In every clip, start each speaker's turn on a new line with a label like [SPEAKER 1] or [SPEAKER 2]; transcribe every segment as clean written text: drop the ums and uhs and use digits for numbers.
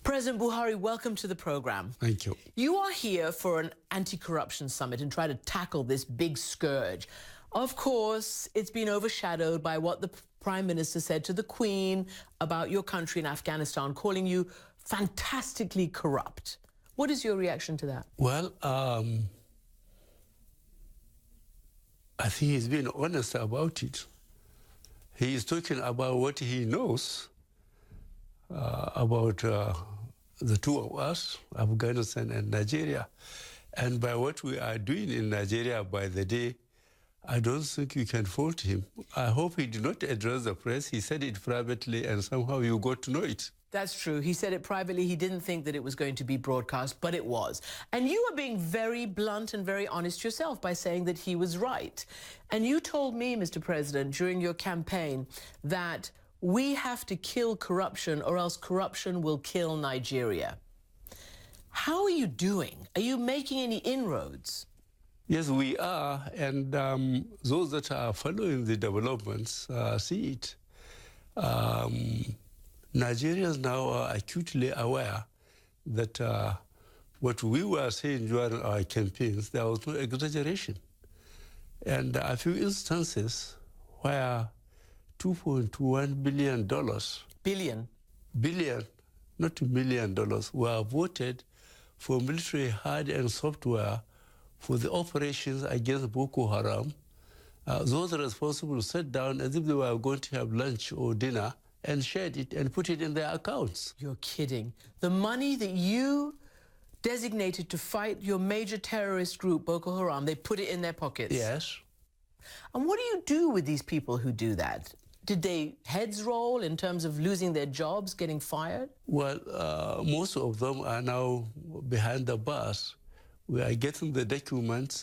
[SPEAKER 1] President Buhari, welcome to the program.
[SPEAKER 2] Thank you.
[SPEAKER 1] You are here for an anti-corruption summit and try to tackle this big scourge. Of course, it's been overshadowed by what the Prime Minister said to the Queen about your country in Afghanistan, calling you fantastically corrupt. What is your reaction to that?
[SPEAKER 2] Well, I think he's been honest about it. He is talking about what he knows about the two of us, Afghanistan and Nigeria. And by what we are doing in Nigeria by the day, I don't think you can fault him. I hope he did not address the press. He said it privately and somehow you got to know it.
[SPEAKER 1] That's true. He said it privately. He didn't think that it was going to be broadcast, but it was. And you are being very blunt and very honest yourself by saying that he was right. And you told me, Mr. President, during your campaign that we have to kill corruption or else corruption will kill Nigeria. How are you doing? Are you making any inroads?
[SPEAKER 2] Yes, we are. And those that are following the developments see it. Nigerians now are acutely aware that what we were saying during our campaigns, there was no exaggeration. And a few instances where $2.1 billion. Billion, not $1 million, were voted for military hardware and software for the operations against Boko Haram. Those responsible sat down as if they were going to have lunch or dinner and shared it and put it in their accounts.
[SPEAKER 1] You're kidding. The money that you designated to fight your major terrorist group, Boko Haram, they put it in their pockets?
[SPEAKER 2] Yes.
[SPEAKER 1] And what do you do with these people who do that? Did they heads roll in terms of losing their jobs, getting fired?
[SPEAKER 2] Well, most of them are now behind the bars. We are getting the documents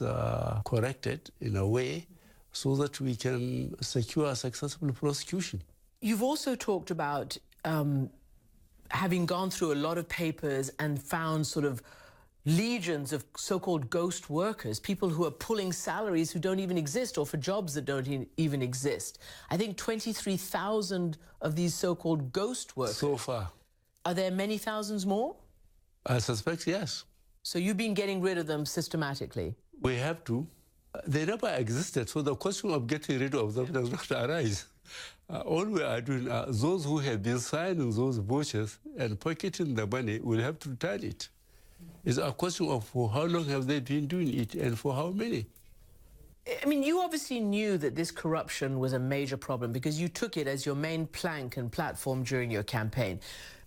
[SPEAKER 2] corrected in a way so that we can secure a successful prosecution.
[SPEAKER 1] You've also talked about having gone through a lot of papers and found sort of legions of so-called ghost workers, people who are pulling salaries who don't even exist or for jobs that don't even exist. I think 23,000 of these so-called ghost workers.
[SPEAKER 2] So far.
[SPEAKER 1] Are there many thousands more?
[SPEAKER 2] I suspect yes.
[SPEAKER 1] So you've been getting rid of them systematically?
[SPEAKER 2] We have to. They never existed, so the question of getting rid of them does not arise. All we are doing, those who have been signing those vouchers and pocketing the money will have to return it. It's a question of for how long have they been doing it and for how many.
[SPEAKER 1] I mean, you obviously knew that this corruption was a major problem because you took it as your main plank and platform during your campaign.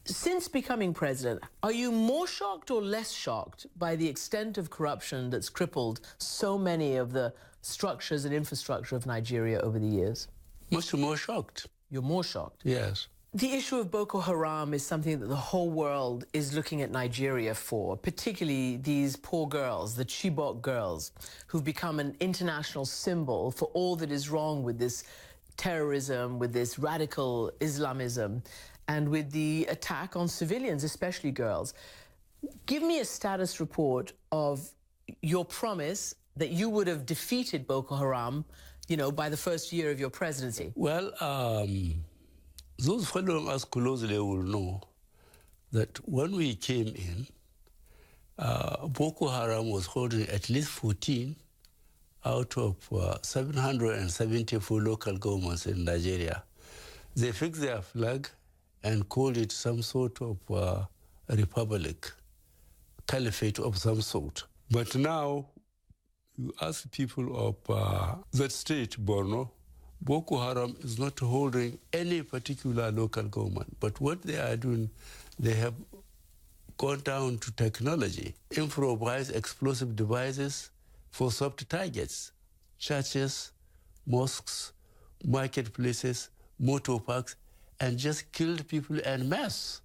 [SPEAKER 1] Since becoming president, are you more shocked or less shocked by the extent of corruption that's crippled so many of the structures and infrastructure of Nigeria over the years?
[SPEAKER 2] Much more shocked.
[SPEAKER 1] You're more shocked?
[SPEAKER 2] Yes.
[SPEAKER 1] The issue of Boko Haram is something that the whole world is looking at Nigeria for, particularly these poor girls, the Chibok girls, who've become an international symbol for all that is wrong with this terrorism, with this radical Islamism, and with the attack on civilians, especially girls. Give me a status report of your promise that you would have defeated Boko Haram, you know, by the first year of your presidency.
[SPEAKER 2] Well, those following us closely will know that when we came in, Boko Haram was holding at least 14 out of 774 local governments in Nigeria. They fixed their flag and called it some sort of republic, caliphate of some sort. But now, you ask people of that state, Borno, Boko Haram is not holding any particular local government. But what they are doing, they have gone down to technology, improvised explosive devices for soft targets, churches, mosques, marketplaces, motor parks, and just killed people en masse.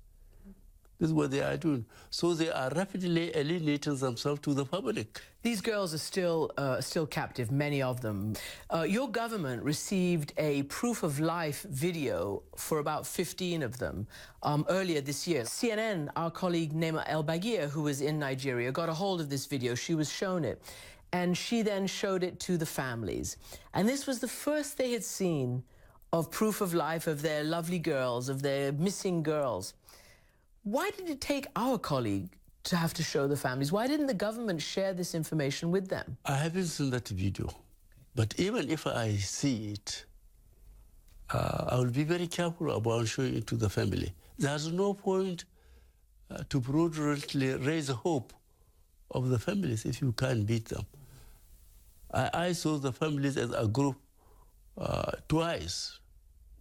[SPEAKER 2] This is what they are doing. So they are rapidly alienating themselves to the public.
[SPEAKER 1] These girls are still captive, many of them. Your government received a proof of life video for about 15 of them earlier this year. CNN, our colleague Nema El-Bagir, who was in Nigeria, got a hold of this video. She was shown it. And she then showed it to the families. And this was the first they had seen of proof of life of their lovely girls, of their missing girls. Why did it take our colleague to have to show the families? Why didn't the government share this information with them?
[SPEAKER 2] I haven't seen that video. But even if I see it, I will be very careful about showing it to the family. There's no point to fraudulently raise hope of the families if you can't beat them. I saw the families as a group twice.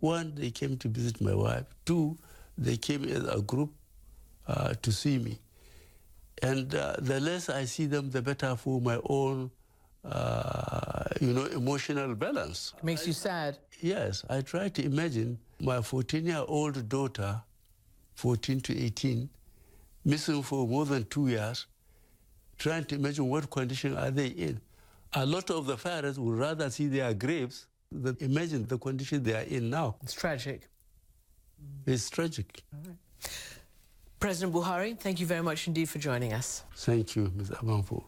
[SPEAKER 2] One, they came to visit my wife. Two, they came as a group to see me. And the less I see them, the better for my own, emotional balance.
[SPEAKER 1] It makes you sad.
[SPEAKER 2] Yes, I try to imagine my 14-year-old daughter, 14 to 18, missing for more than 2 years, trying to imagine what condition are they in. A lot of the parents would rather see their graves than imagine the condition they are in now.
[SPEAKER 1] It's tragic.
[SPEAKER 2] It's tragic.
[SPEAKER 1] All right. President Buhari, thank you very much indeed for joining us.
[SPEAKER 2] Thank you, Ms. Amanfo.